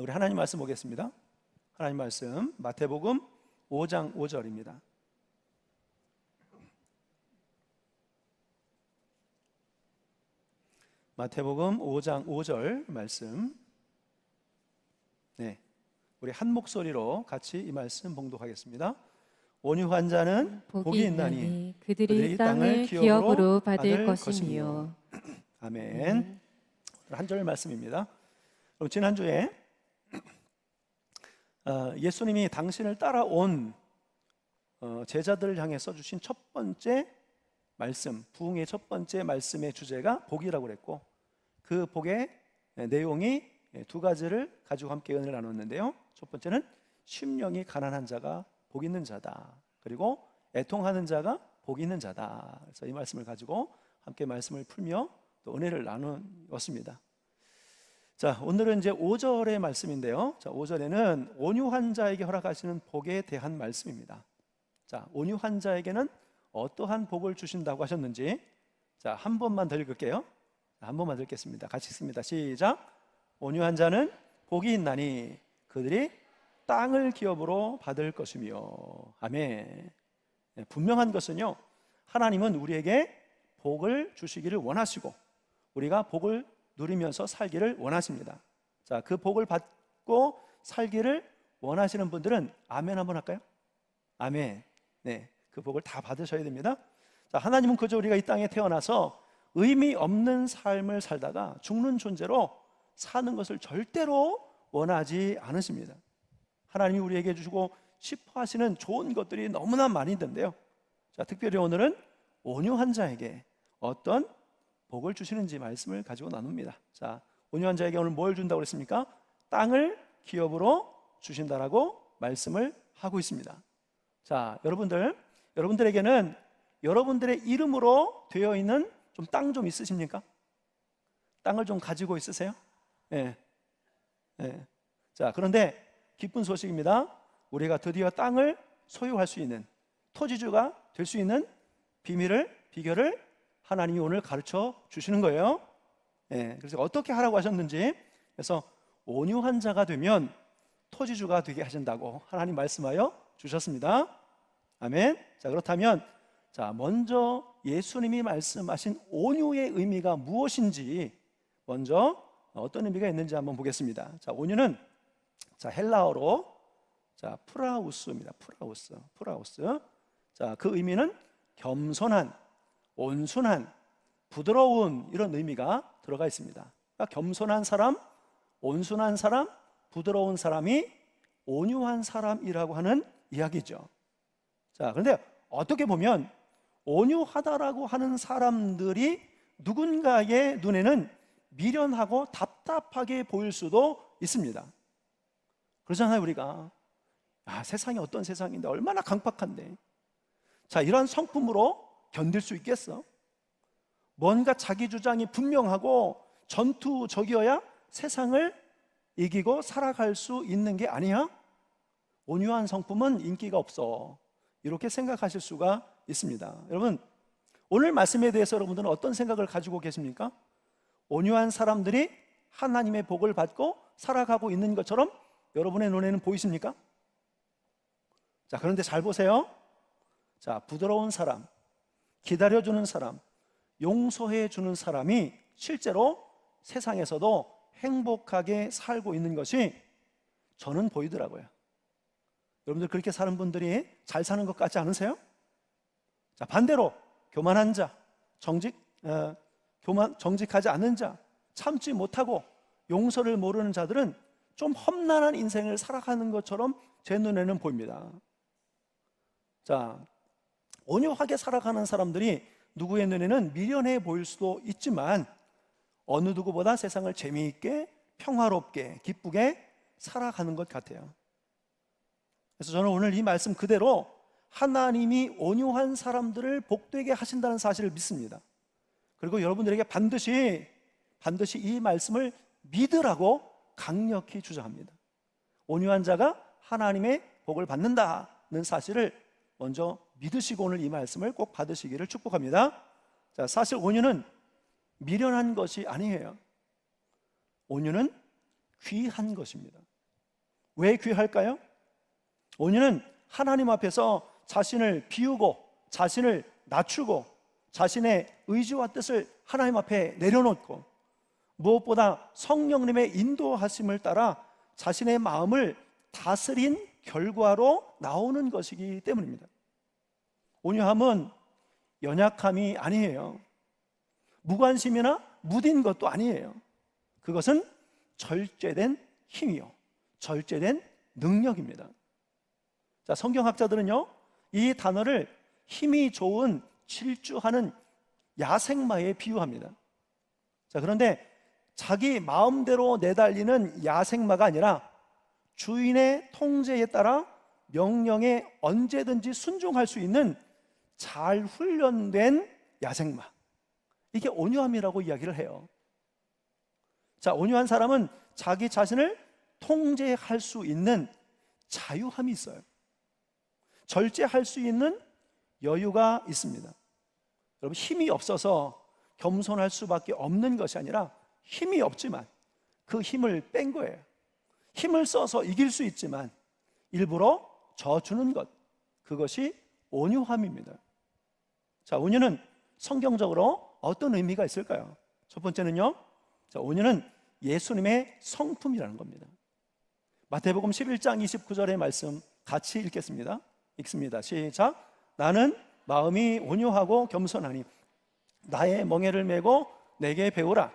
우리 하나님 말씀 보겠습니다. 하나님 말씀 마태복음 5장 5절입니다. 마태복음 5장 5절 말씀. 네, 우리 한 목소리로 같이 이 말씀 봉독하겠습니다. 온유한 자는 복이 있나니 그들이 땅을 기업으로 받을 것이며. 아멘. 한 절 말씀입니다. 그럼 지난주에 예수님이 당신을 따라온 제자들을 향해 써주신 첫 번째 말씀, 부흥의 첫 번째 말씀의 주제가 복이라고 그랬고, 그 복의 내용이 두 가지를 가지고 함께 은혜를 나눴는데요. 첫 번째는 심령이 가난한 자가 복 있는 자다, 그리고 애통하는 자가 복 있는 자다. 그래서 이 말씀을 가지고 함께 말씀을 풀며 또 은혜를 나누었습니다. 자, 오늘은 이제 5절의 말씀인데요. 자, 5절에는 온유한 자에게 허락하시는 복에 대한 말씀입니다. 자, 온유한 자에게는 어떠한 복을 주신다고 하셨는지, 자, 한 번만 더 읽을게요. 한 번만 더 읽겠습니다. 같이 읽습니다. 시작. 온유한 자는 복이 있나니 그들이 땅을 기업으로 받을 것이며. 아멘. 네, 분명한 것은요, 하나님은 우리에게 복을 주시기를 원하시고 우리가 복을 누리면서 살기를 원하십니다. 자, 그 복을 받고 살기를 원하시는 분들은 아멘 한번 할까요? 아멘. 네, 그 복을 다 받으셔야 됩니다. 자, 하나님은 그저 우리가 이 땅에 태어나서 의미 없는 삶을 살다가 죽는 존재로 사는 것을 절대로 원하지 않으십니다. 하나님이 우리에게 주시고 싶어 하시는 좋은 것들이 너무나 많이 있는데요. 자, 특별히 오늘은 온유한 자에게 어떤 복을 주시는지 말씀을 가지고 나눕니다. 자, 온유한 자에게 오늘 뭘 준다고 그랬습니까? 땅을 기업으로 주신다라고 말씀을 하고 있습니다. 자, 여러분들에게는 여러분들의 이름으로 되어 있는 좀 땅 좀 있으십니까? 땅을 좀 가지고 있으세요? 네. 네. 자, 그런데 기쁜 소식입니다. 우리가 드디어 땅을 소유할 수 있는, 토지주가 될 수 있는 비결을 하나님이 오늘 가르쳐 주시는 거예요. 네. 그래서 어떻게 하라고 하셨는지, 그래서 온유한 자가 되면 토지주가 되게 하신다고 하나님 말씀하여 주셨습니다. 아멘. 자, 그렇다면 자, 먼저 예수님이 말씀하신 온유의 의미가 무엇인지, 먼저 어떤 의미가 있는지 한번 보겠습니다. 자, 온유는 자, 헬라어로 자, 프라우스입니다. 프라우스. 자, 그 의미는 겸손한, 온순한, 부드러운, 이런 의미가 들어가 있습니다. 그러니까 겸손한 사람, 온순한 사람, 부드러운 사람이 온유한 사람이라고 하는 이야기죠. 자, 그런데 어떻게 보면 온유하다라고 하는 사람들이 누군가의 눈에는 미련하고 답답하게 보일 수도 있습니다. 그러잖아요, 우리가. 세상이 어떤 세상인데, 얼마나 강팍한데. 자, 이러한 성품으로 견딜 수 있겠어? 뭔가 자기 주장이 분명하고 전투적이어야 세상을 이기고 살아갈 수 있는 게 아니야? 온유한 성품은 인기가 없어, 이렇게 생각하실 수가 있습니다. 여러분, 오늘 말씀에 대해서 여러분들은 어떤 생각을 가지고 계십니까? 온유한 사람들이 하나님의 복을 받고 살아가고 있는 것처럼 여러분의 눈에는 보이십니까? 자, 그런데 잘 보세요. 자, 부드러운 사람, 기다려주는 사람, 용서해주는 사람이 실제로 세상에서도 행복하게 살고 있는 것이 저는 보이더라고요. 여러분들 그렇게 사는 분들이 잘 사는 것 같지 않으세요? 자, 반대로 교만한 자, 정직하지 않는 자, 참지 못하고 용서를 모르는 자들은 좀 험난한 인생을 살아가는 것처럼 제 눈에는 보입니다. 자, 온유하게 살아가는 사람들이 누구의 눈에는 미련해 보일 수도 있지만 어느 누구보다 세상을 재미있게, 평화롭게, 기쁘게 살아가는 것 같아요. 그래서 저는 오늘 이 말씀 그대로 하나님이 온유한 사람들을 복되게 하신다는 사실을 믿습니다. 그리고 여러분들에게 반드시 이 말씀을 믿으라고 강력히 주장합니다. 온유한 자가 하나님의 복을 받는다는 사실을 먼저 믿으시고 오늘 이 말씀을 꼭 받으시기를 축복합니다. 자, 사실 온유는 미련한 것이 아니에요. 온유는 귀한 것입니다. 왜 귀할까요? 온유는 하나님 앞에서 자신을 비우고 자신을 낮추고 자신의 의지와 뜻을 하나님 앞에 내려놓고 무엇보다 성령님의 인도하심을 따라 자신의 마음을 다스린 결과로 나오는 것이기 때문입니다. 온유함은 연약함이 아니에요. 무관심이나 무딘 것도 아니에요. 그것은 절제된 힘이요, 절제된 능력입니다. 자, 성경학자들은요, 이 단어를 힘이 좋은 질주하는 야생마에 비유합니다. 자, 그런데 자기 마음대로 내달리는 야생마가 아니라 주인의 통제에 따라 명령에 언제든지 순종할 수 있는 잘 훈련된 야생마, 이게 온유함이라고 이야기를 해요. 자, 온유한 사람은 자기 자신을 통제할 수 있는 자유함이 있어요. 절제할 수 있는 여유가 있습니다. 여러분, 힘이 없어서 겸손할 수밖에 없는 것이 아니라 힘이 없지만 그 힘을 뺀 거예요. 힘을 써서 이길 수 있지만 일부러 져주는 것, 그것이 온유함입니다. 자, 온유는 성경적으로 어떤 의미가 있을까요? 첫 번째는요, 자, 온유는 예수님의 성품이라는 겁니다. 마태복음 11장 29절의 말씀 같이 읽겠습니다. 읽습니다. 시작. 나는 마음이 온유하고 겸손하니 나의 멍에를 메고 내게 배우라.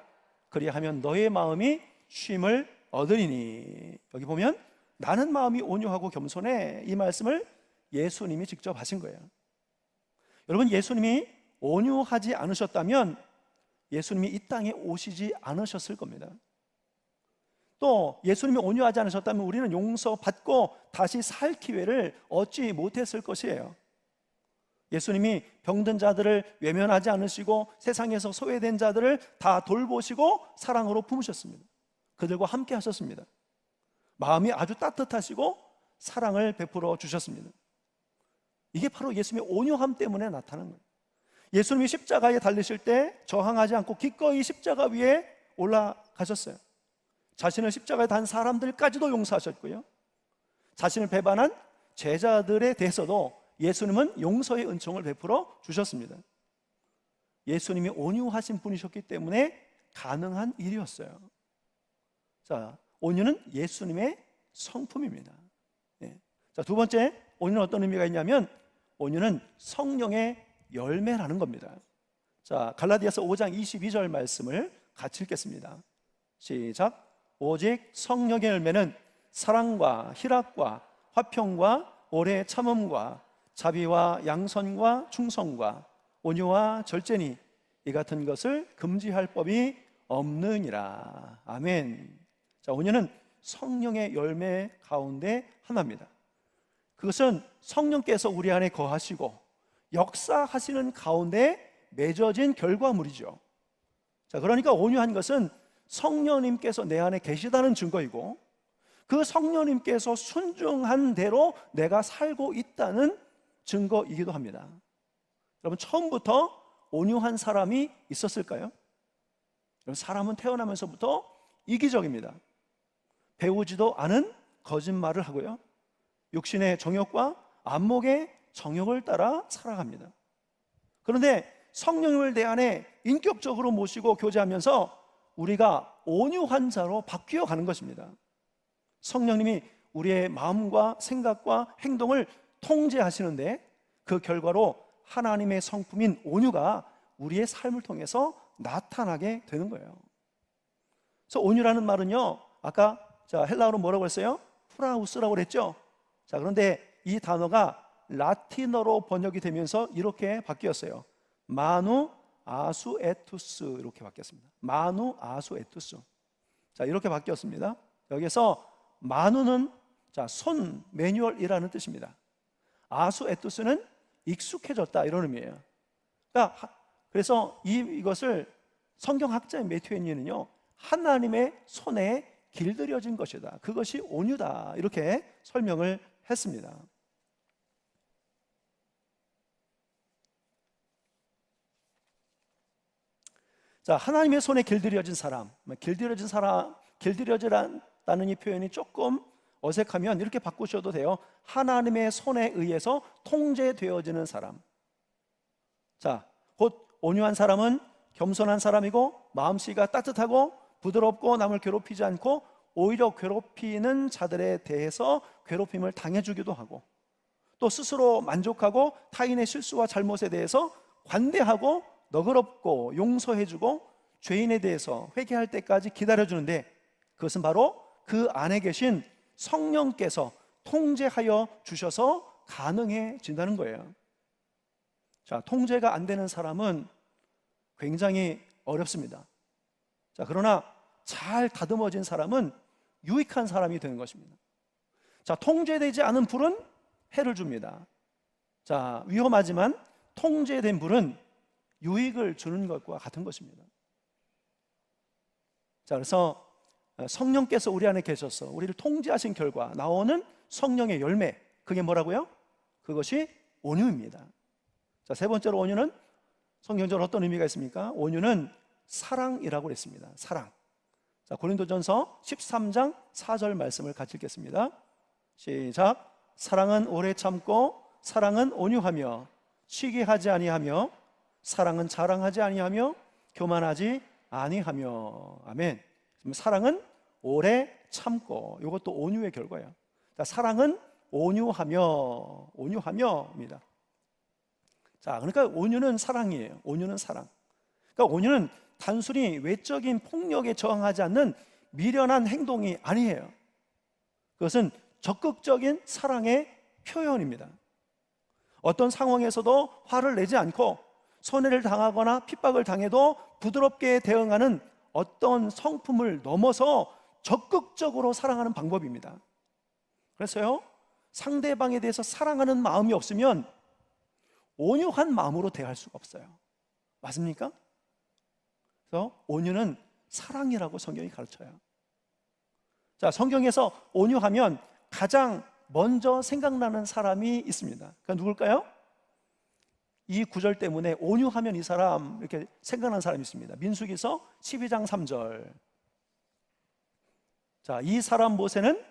그리하면 너의 마음이 쉼을 얻으리니. 여기 보면 나는 마음이 온유하고 겸손해, 이 말씀을 예수님이 직접 하신 거예요. 여러분, 예수님이 온유하지 않으셨다면 예수님이 이 땅에 오시지 않으셨을 겁니다. 또 예수님이 온유하지 않으셨다면 우리는 용서받고 다시 살 기회를 얻지 못했을 것이에요. 예수님이 병든 자들을 외면하지 않으시고 세상에서 소외된 자들을 다 돌보시고 사랑으로 품으셨습니다. 그들과 함께 하셨습니다. 마음이 아주 따뜻하시고 사랑을 베풀어 주셨습니다. 이게 바로 예수님의 온유함 때문에 나타난 거예요. 예수님이 십자가에 달리실 때 저항하지 않고 기꺼이 십자가 위에 올라가셨어요. 자신을 십자가에 단 사람들까지도 용서하셨고요, 자신을 배반한 제자들에 대해서도 예수님은 용서의 은총을 베풀어 주셨습니다. 예수님이 온유하신 분이셨기 때문에 가능한 일이었어요. 자, 온유는 예수님의 성품입니다. 자, 두 번째, 온유는 어떤 의미가 있냐면 온유는 성령의 열매라는 겁니다. 자, 갈라디아서 5장 22절 말씀을 같이 읽겠습니다. 시작. 오직 성령의 열매는 사랑과 희락과 화평과 오래 참음과 자비와 양선과 충성과 온유와 절제니 이 같은 것을 금지할 법이 없느니라. 아멘. 자, 온유는 성령의 열매 가운데 하나입니다. 그것은 성령께서 우리 안에 거하시고 역사하시는 가운데 맺어진 결과물이죠. 자, 그러니까 온유한 것은 성령님께서 내 안에 계시다는 증거이고 그 성령님께서 순종한 대로 내가 살고 있다는 증거이기도 합니다. 여러분, 처음부터 온유한 사람이 있었을까요? 여러분, 사람은 태어나면서부터 이기적입니다. 배우지도 않은 거짓말을 하고요, 육신의 정욕과 안목의 정욕을 따라 살아갑니다. 그런데 성령님을 내 안에 인격적으로 모시고 교제하면서 우리가 온유한 자로 바뀌어 가는 것입니다. 성령님이 우리의 마음과 생각과 행동을 통제하시는데 그 결과로 하나님의 성품인 온유가 우리의 삶을 통해서 나타나게 되는 거예요. 그래서 온유라는 말은요, 아까 헬라어로 뭐라고 했어요? 프라우스라고 그랬죠. 자, 그런데 이 단어가 라틴어로 번역이 되면서 이렇게 바뀌었어요. 마누 아수 에투스, 이렇게 바뀌었습니다. 마누 아수 에투스. 자, 이렇게 바뀌었습니다. 여기서 마누는 손, 매뉴얼이라는 뜻입니다. 아수 에투스는 익숙해졌다, 이런 의미예요. 그래서 이것을 성경학자 매튜 헨리는요, 하나님의 손에 길들여진 것이다, 그것이 온유다, 이렇게 설명을 했습니다. 자, 하나님의 손에 길들여진 사람, 길들여지다는 이 표현이 조금 어색하면 이렇게 바꾸셔도 돼요. 하나님의 손에 의해서 통제되어지는 사람. 자, 곧 온유한 사람은 겸손한 사람이고 마음씨가 따뜻하고 부드럽고 남을 괴롭히지 않고 오히려 괴롭히는 자들에 대해서 괴롭힘을 당해주기도 하고, 또 스스로 만족하고 타인의 실수와 잘못에 대해서 관대하고 너그럽고 용서해주고 죄인에 대해서 회개할 때까지 기다려주는데, 그것은 바로 그 안에 계신 성령께서 통제하여 주셔서 가능해진다는 거예요. 자, 통제가 안 되는 사람은 굉장히 어렵습니다. 자, 그러나 잘 다듬어진 사람은 유익한 사람이 되는 것입니다. 자, 통제되지 않은 불은 해를 줍니다. 자, 위험하지만 통제된 불은 유익을 주는 것과 같은 것입니다. 자, 그래서 성령께서 우리 안에 계셔서 우리를 통제하신 결과 나오는 성령의 열매, 그게 뭐라고요? 그것이 온유입니다. 자, 세 번째로 온유는 성경적으로 어떤 의미가 있습니까? 온유는 사랑이라고 했습니다. 사랑. 자, 고린도전서 13장 4절 말씀을 같이 읽겠습니다. 시작. 사랑은 오래 참고 사랑은 온유하며 시기하지 아니하며 사랑은 자랑하지 아니하며 교만하지 아니하며. 아멘. 사랑은 오래 참고, 이것도 온유의 결과예요. 자, 사랑은 온유하며입니다. 자, 그러니까 온유는 사랑이에요. 온유는 사랑. 그러니까 온유는 단순히 외적인 폭력에 저항하지 않는 미련한 행동이 아니에요. 그것은 적극적인 사랑의 표현입니다. 어떤 상황에서도 화를 내지 않고 손해를 당하거나 핍박을 당해도 부드럽게 대응하는 어떤 성품을 넘어서 적극적으로 사랑하는 방법입니다. 그래서요, 상대방에 대해서 사랑하는 마음이 없으면 온유한 마음으로 대할 수가 없어요. 맞습니까? 그래서 온유는 사랑이라고 성경이 가르쳐요. 자, 성경에서 온유하면 가장 먼저 생각나는 사람이 있습니다. 그러니까 누굴까요? 이 구절 때문에 온유하면 이 사람, 이렇게 생각나는 사람이 있습니다. 민수기서 12장 3절. 자, 이 사람 모세는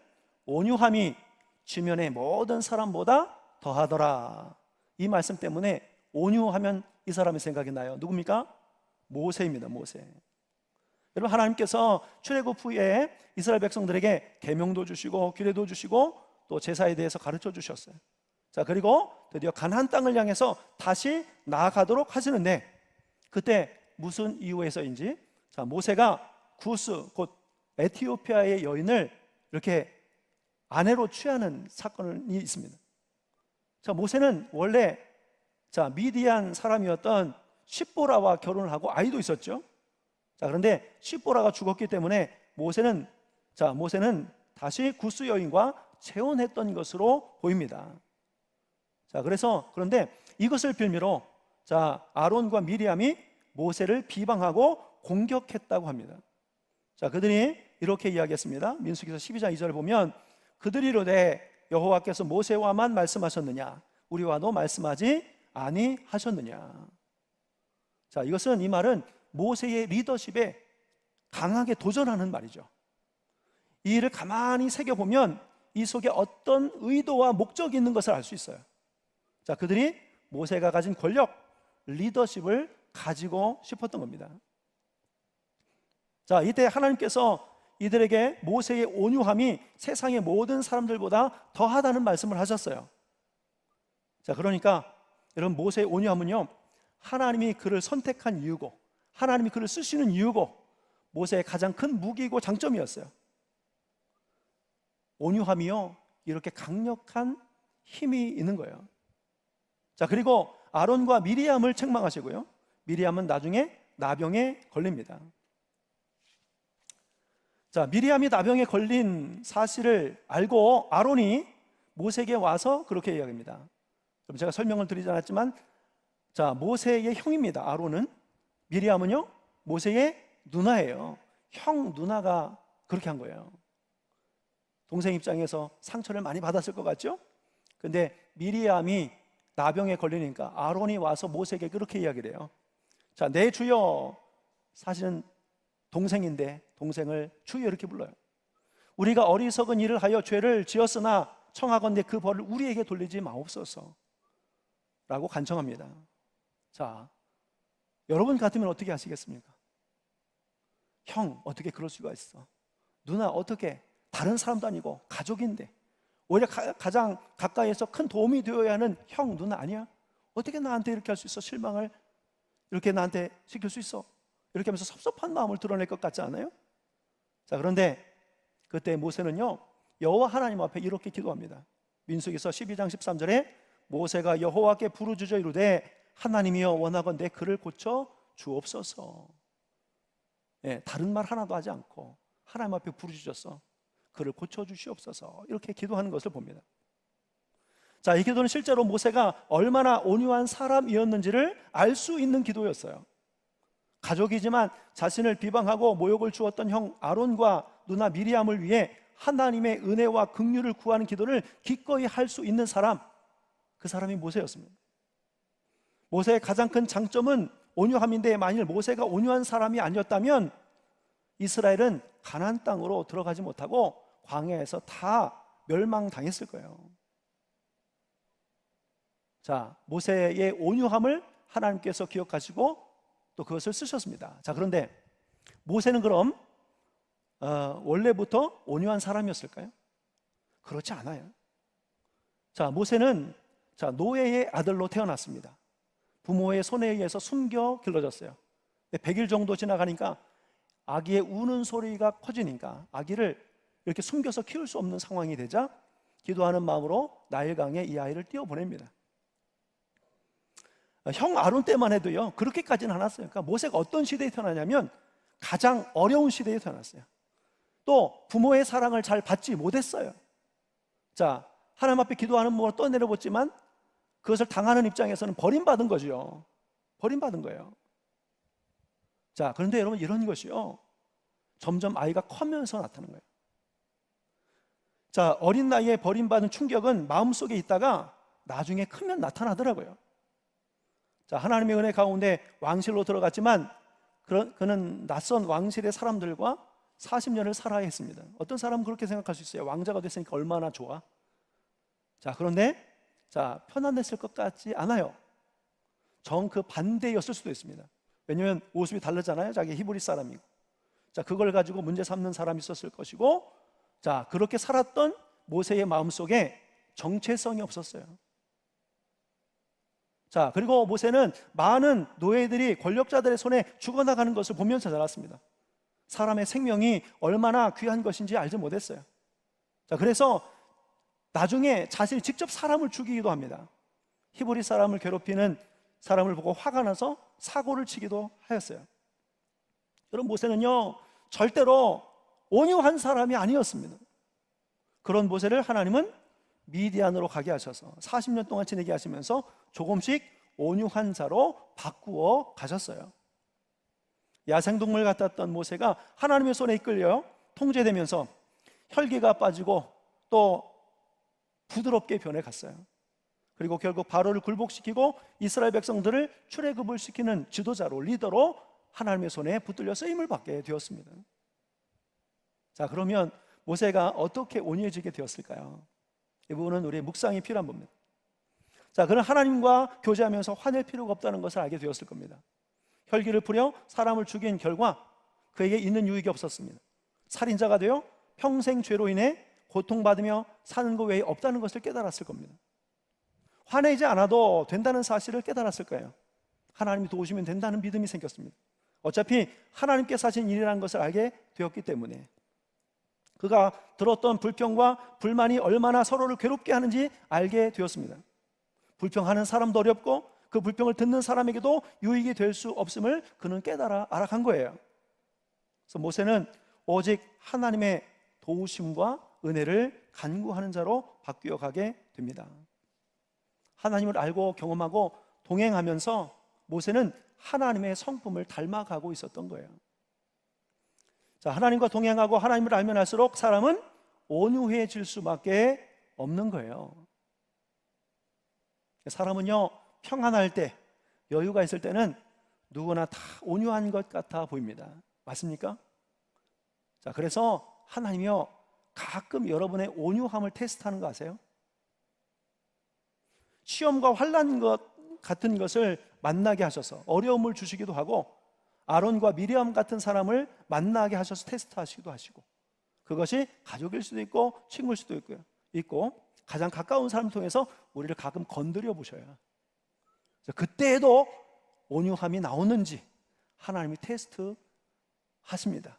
온유함이 지면의 모든 사람보다 더하더라. 이 말씀 때문에 온유하면 이 사람의 생각이 나요. 누굽니까? 모세입니다. 모세. 여러분, 하나님께서 출애굽 후에 이스라엘 백성들에게 계명도 주시고 규례도 주시고 또 제사에 대해서 가르쳐 주셨어요. 자, 그리고 드디어 가나안 땅을 향해서 다시 나아가도록 하시는데, 그때 무슨 이유에서인지, 자, 모세가 구스, 곧 에티오피아의 여인을 이렇게 아내로 취하는 사건이 있습니다. 자, 모세는 원래 미디안 사람이었던 십보라와 결혼을 하고 아이도 있었죠. 자, 그런데 십보라가 죽었기 때문에 모세는 다시 구스 여인과 재혼했던 것으로 보입니다. 자, 그런데 이것을 빌미로 아론과 미리암이 모세를 비방하고 공격했다고 합니다. 자, 그들이 이렇게 이야기했습니다. 민수기서 12장 2절을 보면, 그들이 이르되 여호와께서 모세와만 말씀하셨느냐, 우리와도 말씀하지 아니하셨느냐. 자, 이 말은 모세의 리더십에 강하게 도전하는 말이죠. 이 일을 가만히 새겨보면 이 속에 어떤 의도와 목적이 있는 것을 알 수 있어요. 자, 그들이 모세가 가진 권력, 리더십을 가지고 싶었던 겁니다. 자, 이때 하나님께서 이들에게 모세의 온유함이 세상의 모든 사람들보다 더하다는 말씀을 하셨어요. 자, 그러니까 여러분, 모세의 온유함은요, 하나님이 그를 선택한 이유고 하나님이 그를 쓰시는 이유고 모세의 가장 큰 무기이고 장점이었어요. 온유함이요, 이렇게 강력한 힘이 있는 거예요. 자, 그리고 아론과 미리암을 책망하시고요, 미리암은 나중에 나병에 걸립니다. 자, 미리암이 나병에 걸린 사실을 알고 아론이 모세에게 와서 그렇게 이야기합니다. 그럼 제가 설명을 드리지 않았지만, 자, 모세의 형입니다. 아론은. 미리암은요, 모세의 누나예요. 형 누나가 그렇게 한 거예요. 동생 입장에서 상처를 많이 받았을 것 같죠? 근데 미리암이 나병에 걸리니까 아론이 와서 모세에게 그렇게 이야기를 해요. 자, 내 주여, 사실은 동생인데 동생을 주여 이렇게 불러요. 우리가 어리석은 일을 하여 죄를 지었으나 청하건대 그 벌을 우리에게 돌리지 마옵소서 라고 간청합니다. 자, 여러분 같으면 어떻게 하시겠습니까? 형, 어떻게 그럴 수가 있어? 누나, 어떻게? 다른 사람도 아니고 가족인데 오히려 가장 가까이에서 큰 도움이 되어야 하는 형, 누나 아니야? 어떻게 나한테 이렇게 할 수 있어? 실망을 이렇게 나한테 시킬 수 있어? 이렇게 하면서 섭섭한 마음을 드러낼 것 같지 않아요? 자, 그런데 그때 모세는요, 여호와 하나님 앞에 이렇게 기도합니다. 민수기서 12장 13절에 모세가 여호와께 부르짖어 이르되 하나님이여 원하건대 그를 고쳐 주옵소서. 다른 말 하나도 하지 않고 하나님 앞에 부르짖었어. 그를 고쳐 주시옵소서. 이렇게 기도하는 것을 봅니다. 자, 이 기도는 실제로 모세가 얼마나 온유한 사람이었는지를 알 수 있는 기도였어요. 가족이지만 자신을 비방하고 모욕을 주었던 형 아론과 누나 미리암을 위해 하나님의 은혜와 긍휼을 구하는 기도를 기꺼이 할 수 있는 사람, 그 사람이 모세였습니다. 모세의 가장 큰 장점은 온유함인데 만일 모세가 온유한 사람이 아니었다면 이스라엘은 가나안 땅으로 들어가지 못하고 광야에서 다 멸망당했을 거예요. 자, 모세의 온유함을 하나님께서 기억하시고 또 그것을 쓰셨습니다. 자, 그런데 모세는 그럼 원래부터 온유한 사람이었을까요? 그렇지 않아요. 자, 모세는 노예의 아들로 태어났습니다. 부모의 손에 의해서 숨겨 길러졌어요. 100일 정도 지나가니까 아기의 우는 소리가 커지니까 아기를 이렇게 숨겨서 키울 수 없는 상황이 되자 기도하는 마음으로 나일강에 이 아이를 띄워보냅니다. 형 아론 때만 해도요, 그렇게까지는 않았어요. 그러니까 모세가 어떤 시대에 태어나냐면 가장 어려운 시대에 태어났어요. 또 부모의 사랑을 잘 받지 못했어요. 자, 하나님 앞에 기도하는 몸을 떠내려보지만 그것을 당하는 입장에서는 버림받은 거죠. 버림받은 거예요. 자, 그런데 여러분, 이런 것이요, 점점 아이가 커면서 나타나는 거예요. 자, 어린 나이에 버림받은 충격은 마음속에 있다가 나중에 크면 나타나더라고요. 자, 하나님의 은혜 가운데 왕실로 들어갔지만 그는 낯선 왕실의 사람들과 40년을 살아야 했습니다. 어떤 사람은 그렇게 생각할 수 있어요. 왕자가 됐으니까 얼마나 좋아. 자, 그런데 편안했을 것 같지 않아요. 정 그 반대였을 수도 있습니다. 왜냐하면 모습이 다르잖아요. 자기 히브리 사람이고. 자, 그걸 가지고 문제 삼는 사람이 있었을 것이고, 자, 그렇게 살았던 모세의 마음속에 정체성이 없었어요. 자, 그리고 모세는 많은 노예들이 권력자들의 손에 죽어나가는 것을 보면서 자랐습니다. 사람의 생명이 얼마나 귀한 것인지 알지 못했어요. 자, 그래서 나중에 자신이 직접 사람을 죽이기도 합니다. 히브리 사람을 괴롭히는 사람을 보고 화가 나서 사고를 치기도 하였어요. 여러분, 모세는요, 절대로 온유한 사람이 아니었습니다. 그런 모세를 하나님은 미디안으로 가게 하셔서 40년 동안 지내게 하시면서 조금씩 온유한 자로 바꾸어 가셨어요. 야생동물 같았던 모세가 하나님의 손에 이끌려 통제되면서 혈기가 빠지고 또 부드럽게 변해갔어요. 그리고 결국 바로를 굴복시키고 이스라엘 백성들을 출애굽을 시키는 지도자로, 리더로 하나님의 손에 붙들려 쓰임을 받게 되었습니다. 자, 그러면 모세가 어떻게 온유해지게 되었을까요? 이 부분은 우리의 묵상이 필요한 부분입니다. 자, 그는 하나님과 교제하면서 화낼 필요가 없다는 것을 알게 되었을 겁니다. 혈기를 부려 사람을 죽인 결과 그에게 있는 유익이 없었습니다. 살인자가 되어 평생 죄로 인해 고통받으며 사는 것 외에 없다는 것을 깨달았을 겁니다. 화내지 않아도 된다는 사실을 깨달았을 거예요. 하나님이 도우시면 된다는 믿음이 생겼습니다. 어차피 하나님께서 하신 일이라는 것을 알게 되었기 때문에 그가 들었던 불평과 불만이 얼마나 서로를 괴롭게 하는지 알게 되었습니다. 불평하는 사람도 어렵고 그 불평을 듣는 사람에게도 유익이 될 수 없음을 그는 깨달아 알아간 거예요. 그래서 모세는 오직 하나님의 도우심과 은혜를 간구하는 자로 바뀌어 가게 됩니다. 하나님을 알고 경험하고 동행하면서 모세는 하나님의 성품을 닮아가고 있었던 거예요. 자, 하나님과 동행하고 하나님을 알면 알수록 사람은 온유해질 수밖에 없는 거예요. 사람은요, 평안할 때, 여유가 있을 때는 누구나 다 온유한 것 같아 보입니다. 맞습니까? 자, 그래서 하나님이요, 가끔 여러분의 온유함을 테스트하는 거 아세요? 시험과 환난 것 같은 것을 만나게 하셔서 어려움을 주시기도 하고, 아론과 미리암 같은 사람을 만나게 하셔서 테스트하시기도 하시고, 그것이 가족일 수도 있고 친구일 수도 있고 가장 가까운 사람을 통해서 우리를 가끔 건드려 보셔요. 그때에도 온유함이 나오는지 하나님이 테스트 하십니다.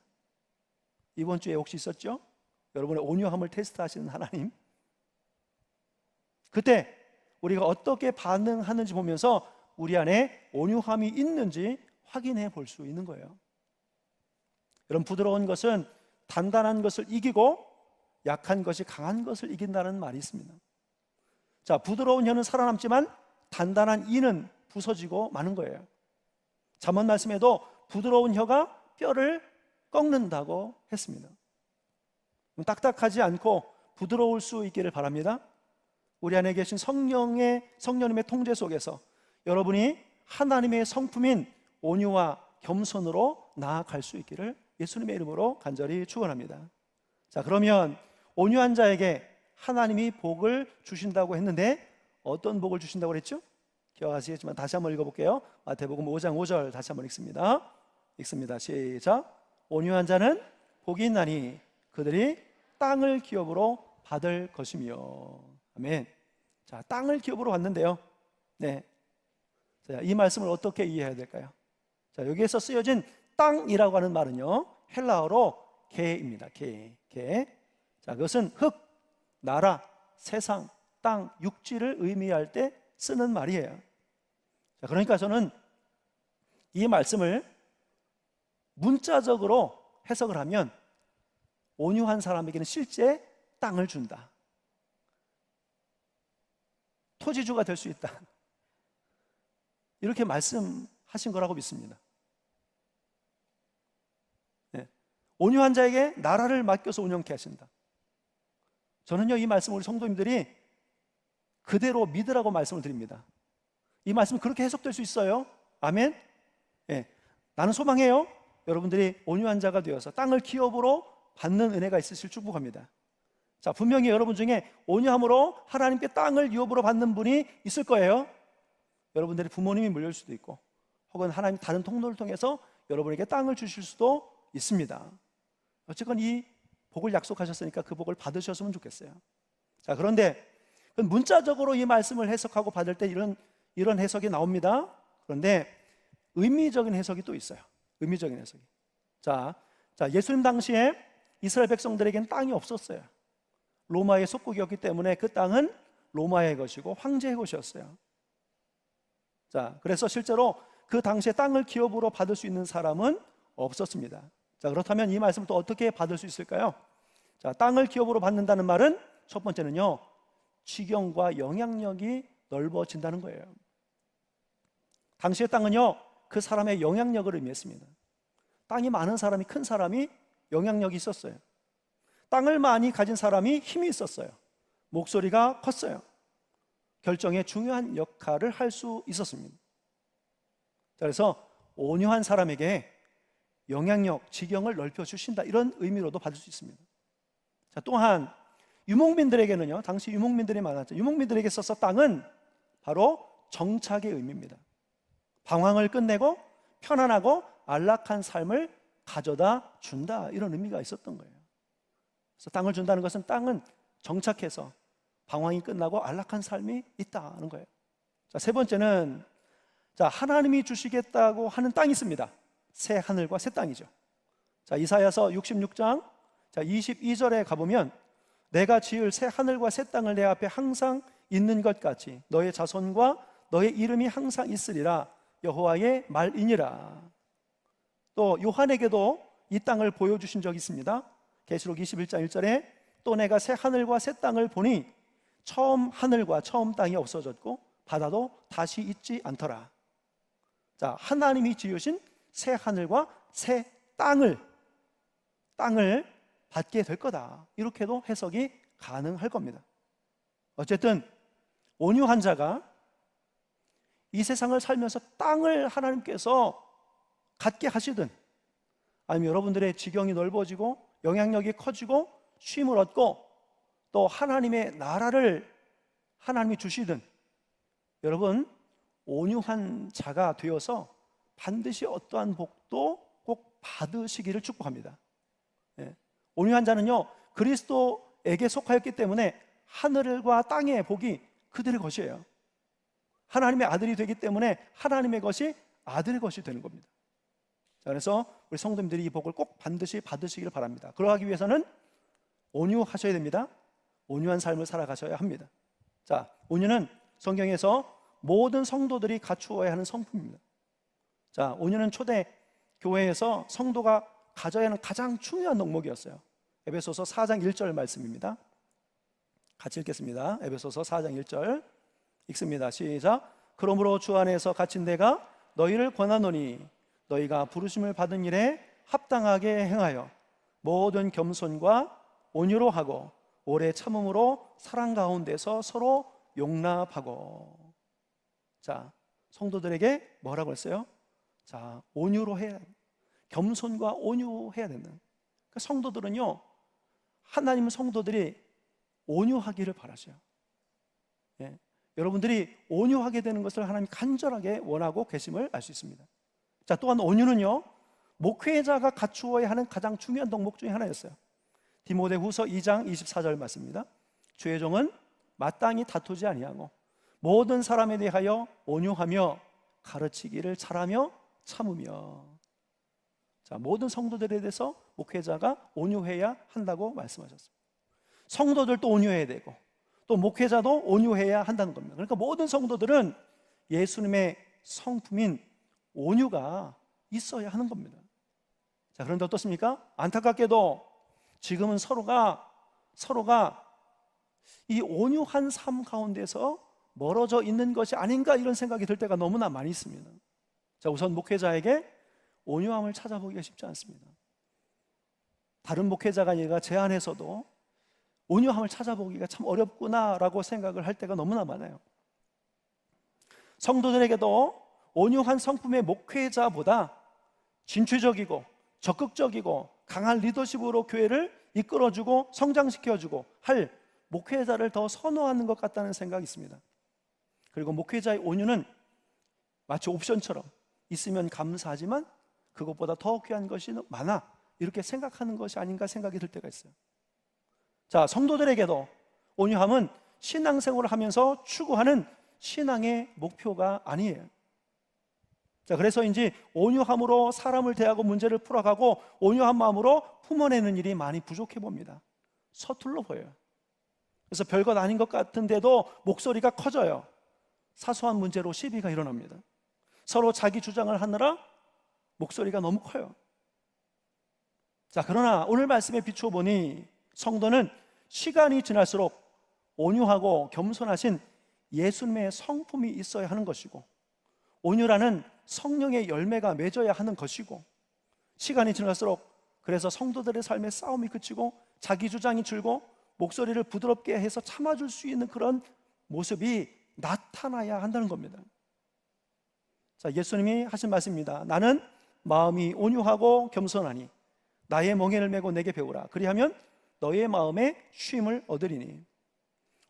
이번 주에 혹시 있었죠? 여러분의 온유함을 테스트하시는 하나님. 그때 우리가 어떻게 반응하는지 보면서 우리 안에 온유함이 있는지 확인해 볼 수 있는 거예요. 여러분, 부드러운 것은 단단한 것을 이기고 약한 것이 강한 것을 이긴다는 말이 있습니다. 자, 부드러운 혀는 살아남지만 단단한 이는 부서지고 마는 거예요. 잠언 말씀에도 부드러운 혀가 뼈를 꺾는다고 했습니다. 딱딱하지 않고 부드러울 수 있기를 바랍니다. 우리 안에 계신 성령님의 통제 속에서 여러분이 하나님의 성품인 온유와 겸손으로 나아갈 수 있기를 예수님의 이름으로 간절히 축원합니다. 자, 그러면 온유한 자에게 하나님이 복을 주신다고 했는데 어떤 복을 주신다고 그랬죠? 기억하시겠지만 다시 한번 읽어볼게요. 마태복음 5장 5절 다시 한번 읽습니다. 시작. 온유한 자는 복이 있나니 그들이 땅을 기업으로 받을 것이며. 아멘. 자, 땅을 기업으로 받는데요. 네. 자, 이 말씀을 어떻게 이해해야 될까요? 자, 여기에서 쓰여진 땅이라고 하는 말은요, 헬라어로 개입니다. 개. 자, 그것은 흙, 나라, 세상, 땅, 육지를 의미할 때 쓰는 말이에요. 자, 그러니까 저는 이 말씀을 문자적으로 해석을 하면 온유한 사람에게는 실제 땅을 준다. 토지주가 될 수 있다. 이렇게 말씀하신 거라고 믿습니다. 네. 온유한 자에게 나라를 맡겨서 운영케 하신다. 저는요, 이 말씀 우리 성도님들이 그대로 믿으라고 말씀을 드립니다. 이 말씀 그렇게 해석될 수 있어요. 아멘. 네. 나는 소망해요. 여러분들이 온유한 자가 되어서 땅을 기업으로 받는 은혜가 있으실 축복합니다. 자, 분명히 여러분 중에 온유함으로 하나님께 땅을 기업으로 받는 분이 있을 거예요. 여러분들이 부모님이 물릴 수도 있고, 혹은 하나님 다른 통로를 통해서 여러분에게 땅을 주실 수도 있습니다. 어쨌건 이 복을 약속하셨으니까 그 복을 받으셨으면 좋겠어요. 자, 그런데 문자적으로 이 말씀을 해석하고 받을 때 이런 해석이 나옵니다. 그런데 의미적인 해석이 또 있어요. 의미적인 해석이. 자, 예수님 당시에 이스라엘 백성들에게는 땅이 없었어요. 로마의 속국이었기 때문에 그 땅은 로마의 것이고 황제의 것이었어요. 자, 그래서 실제로 그 당시에 땅을 기업으로 받을 수 있는 사람은 없었습니다. 자, 그렇다면 이 말씀을 또 어떻게 받을 수 있을까요? 자, 땅을 기업으로 받는다는 말은 첫 번째는요, 지경과 영향력이 넓어진다는 거예요. 당시의 땅은요, 그 사람의 영향력을 의미했습니다. 땅이 많은 사람이, 큰 사람이 영향력이 있었어요. 땅을 많이 가진 사람이 힘이 있었어요. 목소리가 컸어요. 결정에 중요한 역할을 할 수 있었습니다. 그래서 온유한 사람에게 영향력, 지경을 넓혀주신다, 이런 의미로도 받을 수 있습니다. 자, 또한 유목민들에게는요, 당시 유목민들이 많았죠. 유목민들에게 있어서 땅은 바로 정착의 의미입니다. 방황을 끝내고 편안하고 안락한 삶을 가져다 준다, 이런 의미가 있었던 거예요. 그래서 땅을 준다는 것은 땅은 정착해서 방황이 끝나고 안락한 삶이 있다는 거예요. 자, 세 번째는, 자, 하나님이 주시겠다고 하는 땅이 있습니다. 새 하늘과 새 땅이죠. 자, 이사야서 66장 22절에 가보면, 내가 지을 새 하늘과 새 땅을 내 앞에 항상 있는 것 같이 너의 자손과 너의 이름이 항상 있으리라, 여호와의 말이니라. 또 요한에게도 이 땅을 보여주신 적이 있습니다. 계시록 21장 1절에 또 내가 새 하늘과 새 땅을 보니 처음 하늘과 처음 땅이 없어졌고 바다도 다시 있지 않더라. 자, 하나님이 지으신 새 하늘과 새 땅을 받게 될 거다, 이렇게도 해석이 가능할 겁니다. 어쨌든 온유한 자가 이 세상을 살면서 땅을 하나님께서 갖게 하시든, 아니면 여러분들의 지경이 넓어지고 영향력이 커지고 쉼을 얻고 또 하나님의 나라를 하나님이 주시든 여러분 온유한 자가 되어서 반드시 어떠한 복도 꼭 받으시기를 축복합니다. 예. 온유한 자는요 그리스도에게 속하였기 때문에 하늘과 땅의 복이 그들의 것이에요. 하나님의 아들이 되기 때문에 하나님의 것이 아들의 것이 되는 겁니다. 자, 그래서 우리 성도님들이 이 복을 꼭 반드시 받으시기를 바랍니다. 그러하기 위해서는 온유하셔야 됩니다. 온유한 삶을 살아가셔야 합니다. 자, 온유는 성경에서 모든 성도들이 갖추어야 하는 성품입니다. 자, 온유는 초대 교회에서 성도가 가져야 하는 가장 중요한 덕목이었어요. 에베소서 4장 1절 말씀입니다. 같이 읽겠습니다. 에베소서 4장 1절 읽습니다. 시작. 그러므로 주 안에서 갇힌 내가 너희를 권하노니 너희가 부르심을 받은 일에 합당하게 행하여 모든 겸손과 온유로 하고 오래 참음으로 사랑 가운데서 서로 용납하고. 자, 성도들에게 뭐라고 했어요? 자, 온유로 해야, 겸손과 온유해야 된다. 그러니까 성도들은요, 하나님 성도들이 온유하기를 바라셔요. 예. 여러분들이 온유하게 되는 것을 하나님이 간절하게 원하고 계심을 알 수 있습니다. 자, 또한 온유는요, 목회자가 갖추어야 하는 가장 중요한 덕목 중에 하나였어요. 디모데후서 2장 24절 말씀입니다. 주의 종은 마땅히 다투지 아니하고 모든 사람에 대하여 온유하며 가르치기를 잘하며 참으며. 자, 모든 성도들에 대해서 목회자가 온유해야 한다고 말씀하셨습니다. 성도들도 온유해야 되고 또 목회자도 온유해야 한다는 겁니다. 그러니까 모든 성도들은 예수님의 성품인 온유가 있어야 하는 겁니다. 자, 그런데 어떻습니까? 안타깝게도 지금은 서로가 이 온유한 삶 가운데서 멀어져 있는 것이 아닌가 이런 생각이 들 때가 너무나 많이 있습니다. 자, 우선 목회자에게 온유함을 찾아보기가 쉽지 않습니다. 다른 목회자가 얘가 제 안에서도 온유함을 찾아보기가 참 어렵구나라고 생각을 할 때가 너무나 많아요. 성도들에게도 온유한 성품의 목회자보다 진취적이고 적극적이고 강한 리더십으로 교회를 이끌어주고 성장시켜주고 할 목회자를 더 선호하는 것 같다는 생각이 있습니다. 그리고 목회자의 온유는 마치 옵션처럼 있으면 감사하지만 그것보다 더 귀한 것이 많아 이렇게 생각하는 것이 아닌가 생각이 들 때가 있어요. 자, 성도들에게도 온유함은 신앙생활을 하면서 추구하는 신앙의 목표가 아니에요. 자, 그래서인지 온유함으로 사람을 대하고 문제를 풀어가고 온유한 마음으로 품어내는 일이 많이 부족해 봅니다. 서툴러 보여요. 그래서 별것 아닌 것 같은데도 목소리가 커져요. 사소한 문제로 시비가 일어납니다. 서로 자기 주장을 하느라 목소리가 너무 커요. 자, 그러나 오늘 말씀에 비추어 보니 성도는 시간이 지날수록 온유하고 겸손하신 예수님의 성품이 있어야 하는 것이고 온유라는 성령의 열매가 맺어야 하는 것이고 시간이 지날수록 그래서 성도들의 삶의 싸움이 그치고 자기 주장이 줄고 목소리를 부드럽게 해서 참아줄 수 있는 그런 모습이 나타나야 한다는 겁니다. 자, 예수님이 하신 말씀입니다. 나는 마음이 온유하고 겸손하니 나의 멍에를 메고 내게 배우라. 그리하면 너의 마음에 쉼을 얻으리니.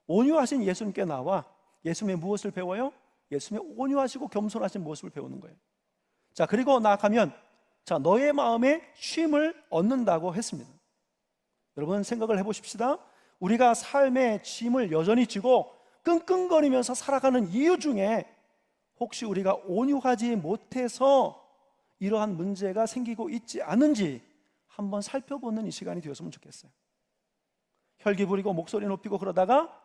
온유하신 예수님께 나와 예수님의 무엇을 배워요? 예수님의 온유하시고 겸손하신 모습을 배우는 거예요. 자, 그리고 나아가면 자, 너의 마음에 쉼을 얻는다고 했습니다. 여러분 생각을 해보십시다. 우리가 삶의 짐을 여전히 지고 끙끙거리면서 살아가는 이유 중에 혹시 우리가 온유하지 못해서 이러한 문제가 생기고 있지 않은지 한번 살펴보는 이 시간이 되었으면 좋겠어요. 혈기 부리고 목소리 높이고 그러다가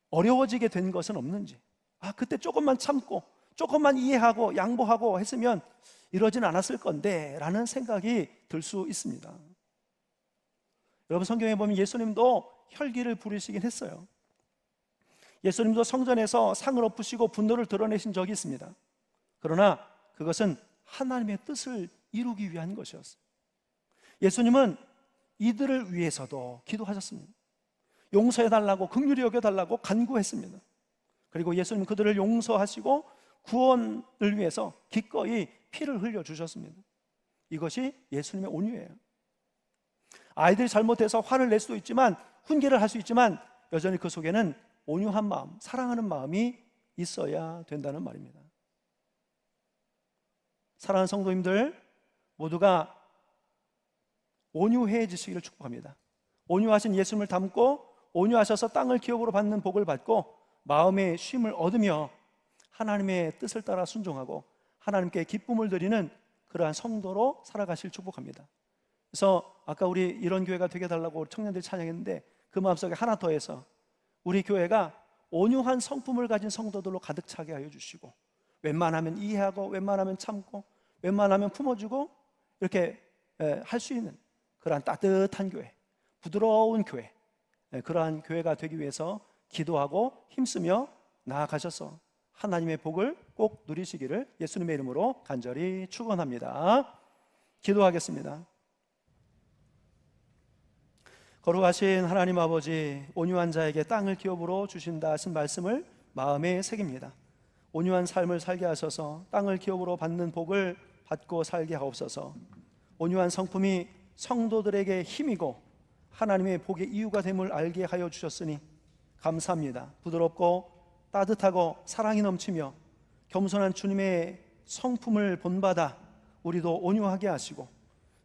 어려워지게 된 것은 없는지, 그때 조금만 참고 조금만 이해하고 양보하고 했으면 이러진 않았을 건데 라는 생각이 들 수 있습니다. 여러분 성경에 보면 예수님도 혈기를 부리시긴 했어요. 예수님도 성전에서 상을 엎으시고 분노를 드러내신 적이 있습니다. 그러나 그것은 하나님의 뜻을 이루기 위한 것이었어요. 예수님은 이들을 위해서도 기도하셨습니다. 용서해달라고, 긍휼히 여겨달라고 간구했습니다. 그리고 예수님은 그들을 용서하시고 구원을 위해서 기꺼이 피를 흘려주셨습니다. 이것이 예수님의 온유예요. 아이들이 잘못해서 화를 낼 수도 있지만, 훈계를 할 수 있지만, 여전히 그 속에는 온유한 마음, 사랑하는 마음이 있어야 된다는 말입니다. 사랑하는 성도님들, 모두가 온유해지시기를 축복합니다. 온유하신 예수님을 닮고 온유하셔서 땅을 기업으로 받는 복을 받고 마음의 쉼을 얻으며 하나님의 뜻을 따라 순종하고 하나님께 기쁨을 드리는 그러한 성도로 살아가실 축복합니다. 그래서 아까 우리 이런 교회가 되게 달라고 청년들이 찬양했는데, 그 마음속에 하나 더해서 우리 교회가 온유한 성품을 가진 성도들로 가득 차게 하여 주시고, 웬만하면 이해하고 웬만하면 참고 웬만하면 품어주고 이렇게 할 수 있는 그러한 따뜻한 교회, 부드러운 교회, 그러한 교회가 되기 위해서 기도하고 힘쓰며 나아가셔서 하나님의 복을 꼭 누리시기를 예수님의 이름으로 간절히 축원합니다. 기도하겠습니다. 거룩하신 하나님 아버지, 온유한 자에게 땅을 기업으로 주신다 하신 말씀을 마음에 새깁니다. 온유한 삶을 살게 하셔서 땅을 기업으로 받는 복을 받고 살게 하옵소서. 온유한 성품이 성도들에게 힘이고 하나님의 복의 이유가 됨을 알게 하여 주셨으니 감사합니다. 부드럽고 따뜻하고 사랑이 넘치며 겸손한 주님의 성품을 본받아 우리도 온유하게 하시고,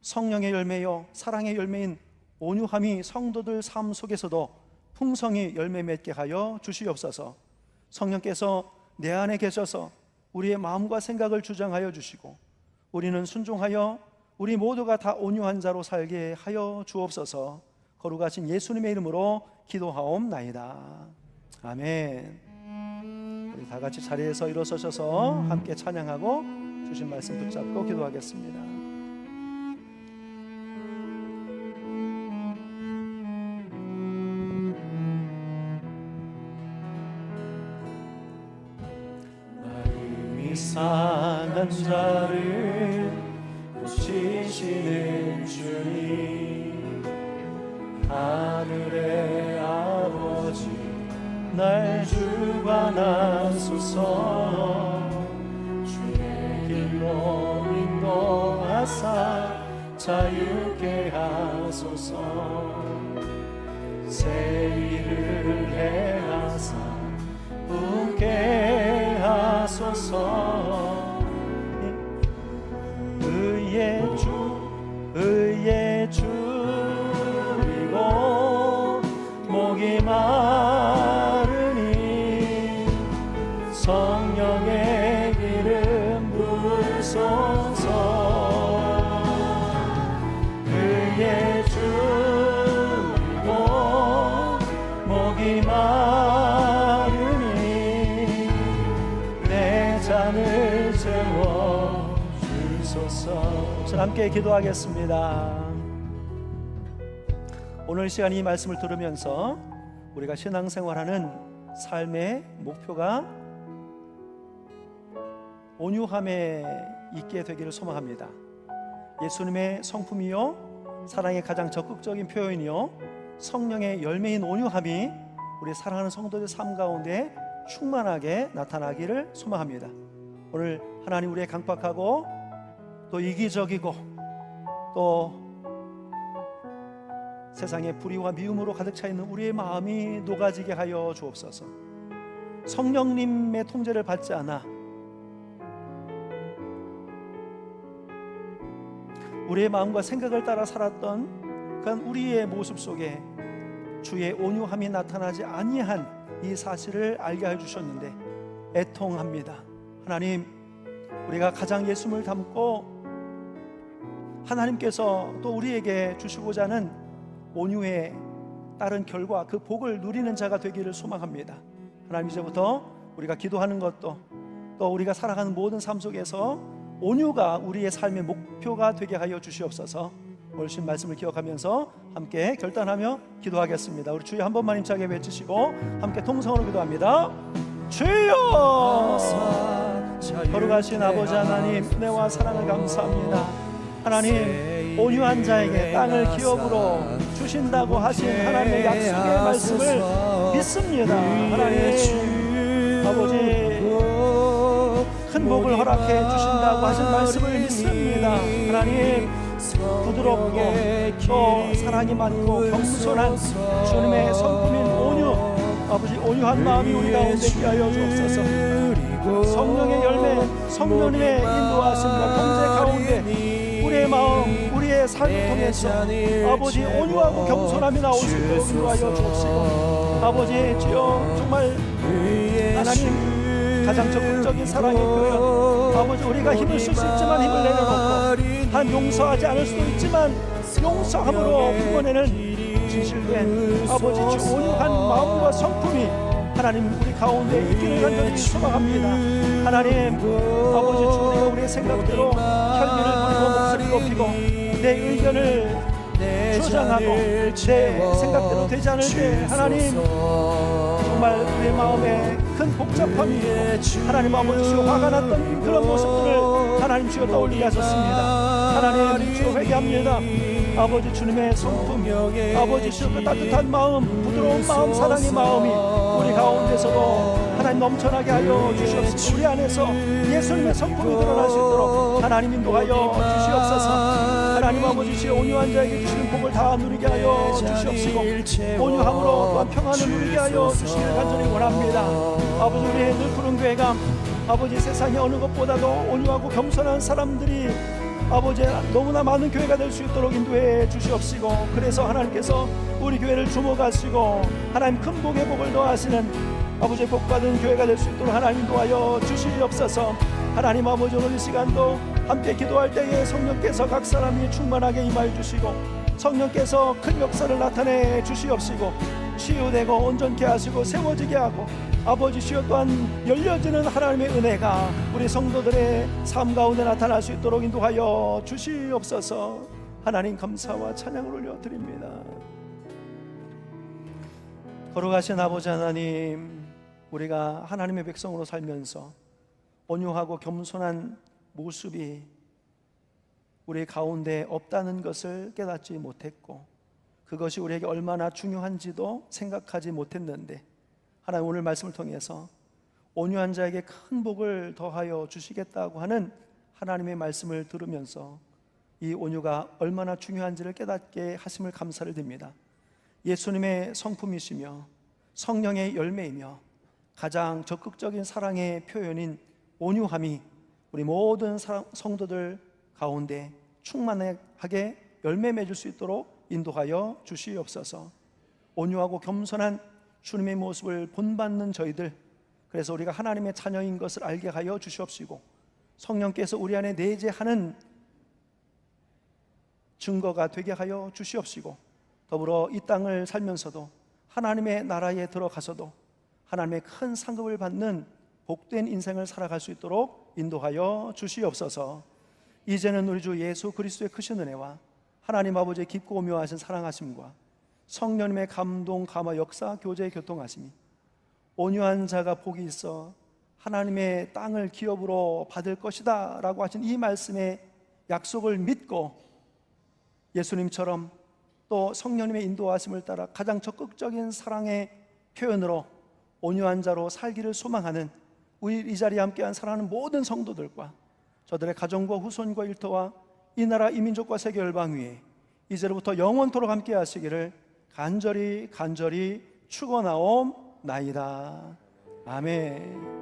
성령의 열매요 사랑의 열매인 온유함이 성도들 삶 속에서도 풍성히 열매 맺게 하여 주시옵소서. 성령께서 내 안에 계셔서 우리의 마음과 생각을 주장하여 주시고, 우리는 순종하여 우리 모두가 다 온유한 자로 살게 하여 주옵소서. 거룩하신 예수님의 이름으로 기도하옵나이다. 아멘. 우리 다 같이 자리에서 일어서셔서 함께 찬양하고 주신 말씀 붙잡고 기도하겠습니다. 상한 자를 고치시는 주님, 하늘의 아버지 날 주관하소서. 주의 길로 인도하사 자유케 하소서. 새 일을 행하사 웃게 하소서. 의의 주이고 목이 마르니 성령의 기름 부으소서. 의의 주이고 목이 마르니 내 잔을 채워 주소서. 함께 기도하겠습니다. 오늘 시간 이 말씀을 들으면서 우리가 신앙생활하는 삶의 목표가 온유함에 있게 되기를 소망합니다. 예수님의 성품이요 사랑의 가장 적극적인 표현이요 성령의 열매인 온유함이 우리 사랑하는 성도들 삶 가운데 충만하게 나타나기를 소망합니다. 오늘 하나님 우리의 강박하고 또 이기적이고 또 세상의 불의와 미움으로 가득 차 있는 우리의 마음이 녹아지게 하여 주옵소서. 성령님의 통제를 받지 않아 우리의 마음과 생각을 따라 살았던 그런 우리의 모습 속에 주의 온유함이 나타나지 아니한 이 사실을 알게 해주셨는데 애통합니다. 하나님, 우리가 가장 예수님을 닮고 하나님께서 또 우리에게 주시고자 하는 온유에 따른 결과 그 복을 누리는 자가 되기를 소망합니다. 하나님, 이제부터 우리가 기도하는 것도 또 우리가 살아가는 모든 삶 속에서 온유가 우리의 삶의 목표가 되게 하여 주시옵소서. 오늘 주신 말씀을 기억하면서 함께 결단하며 기도하겠습니다. 우리 주여 한 번만 힘차게 외치시고 함께 통성으로 기도합니다. 주여! 거룩하신 아버지 하나님, 은혜와 사랑을 감사합니다. 하나님, 온유한 자에게 땅을 기업으로 주신다고 하신 하나님의 약속의 말씀을 믿습니다. 하나님 아버지, 큰 복을 허락해 주신다고 하신 말씀을 믿습니다. 하나님, 부드럽고 또 사랑이 많고 겸손한 주님의 성품인 온유, 아버지 온유한 마음이 우리 가운데 있게 하여 주옵소서. 성령의 열매, 성령님의 인도하심과 경제 가운데 우리의 마음, 우리의 삶을 통해서 아버지 온유하고 겸손함이 나올 수 있도록 인도하여 주옵시고, 아버지 주여 정말 하나님 가장 적극적인 사랑의 표현, 아버지 우리가 힘을 쓸 수 있지만 힘을 내려놓고 한 용서하지 않을 수도 있지만 용서함으로 품어내는 진실된 아버지 주 온유한 마음과 성품이 하나님 우리 가운데 있기를 간절히 소망합니다. 하나님 아버지 주 우리가 우리의 생각대로 혈기를 부리고 목소리를 높이고 내 의견을 주장하고 내 생각대로 되지 않을 때 하나님 정말 우리의 마음에 큰 복잡함이 있고 하나님 아버지 주여 화가 났던 그런 모습들을 하나님 주여 떠올리게 하셨습니다. 하나님 주여 회개합니다. 아버지 주님의 성품, 아버지 주여 그 따뜻한 마음, 부드러운 마음, 사랑의 마음이 우리 가운데서도 하나님 넘쳐나게 하여 주시옵시고, 우리 안에서 예수님의 성품이 드러날 수 있도록 하나님 인도하여 주시옵소서. 하나님 아버지 주여 온유한 자에게 주시는 복을 다 누리게 하여 주시옵시고, 온유함으로 또한 평안을 누리게 하여 주시기를 간절히 원합니다. 아버지 우리의 늘 푸른 교회가 아버지 세상의 어느 것보다도 온유하고 겸손한 사람들이 아버지 너무나 많은 교회가 될 수 있도록 인도해 주시옵시고, 그래서 하나님께서 우리 교회를 주목하시고 하나님 큰 복의 복을 더하시는 아버지 복받은 교회가 될 수 있도록 하나님 인도하여 주시옵소서. 하나님 아버지 오늘 이 시간도 함께 기도할 때에 성령께서 각 사람이 충만하게 임하여 주시고 성령께서 큰 역사를 나타내 주시옵시고 치유되고 온전케 하시고 세워지게 하고 아버지 주여 또한 열려지는 하나님의 은혜가 우리 성도들의 삶 가운데 나타날 수 있도록 인도하여 주시옵소서. 하나님 감사와 찬양을 올려드립니다. 걸어가신 아버지 하나님, 우리가 하나님의 백성으로 살면서 온유하고 겸손한 모습이 우리 가운데 없다는 것을 깨닫지 못했고 그것이 우리에게 얼마나 중요한지도 생각하지 못했는데 하나님 오늘 말씀을 통해서 온유한 자에게 큰 복을 더하여 주시겠다고 하는 하나님의 말씀을 들으면서 이 온유가 얼마나 중요한지를 깨닫게 하심을 감사를 드립니다. 예수님의 성품이시며 성령의 열매이며 가장 적극적인 사랑의 표현인 온유함이 우리 모든 성도들 가운데 충만하게 열매 맺을 수 있도록 인도하여 주시옵소서. 온유하고 겸손한 주님의 모습을 본받는 저희들, 그래서 우리가 하나님의 자녀인 것을 알게 하여 주시옵시고 성령께서 우리 안에 내재하는 증거가 되게 하여 주시옵시고 더불어 이 땅을 살면서도 하나님의 나라에 들어가서도 하나님의 큰 상급을 받는 복된 인생을 살아갈 수 있도록 인도하여 주시옵소서. 이제는 우리 주 예수 그리스도의 크신 은혜와 하나님 아버지의 깊고 오묘하신 사랑하심과 성령님의 감동, 감화, 역사, 교제, 교통하심이 온유한 자가 복이 있어 하나님의 땅을 기업으로 받을 것이다 라고 하신 이 말씀의 약속을 믿고 예수님처럼 또 성령님의 인도하심을 따라 가장 적극적인 사랑의 표현으로 온유한 자로 살기를 소망하는 우리 이 자리에 함께한 사랑하는 모든 성도들과 저들의 가정과 후손과 일터와 이 나라 이 민족과 세계 열방 위에 이제로부터 영원토록 함께 하시기를 간절히 축원하옵나이다. 아멘.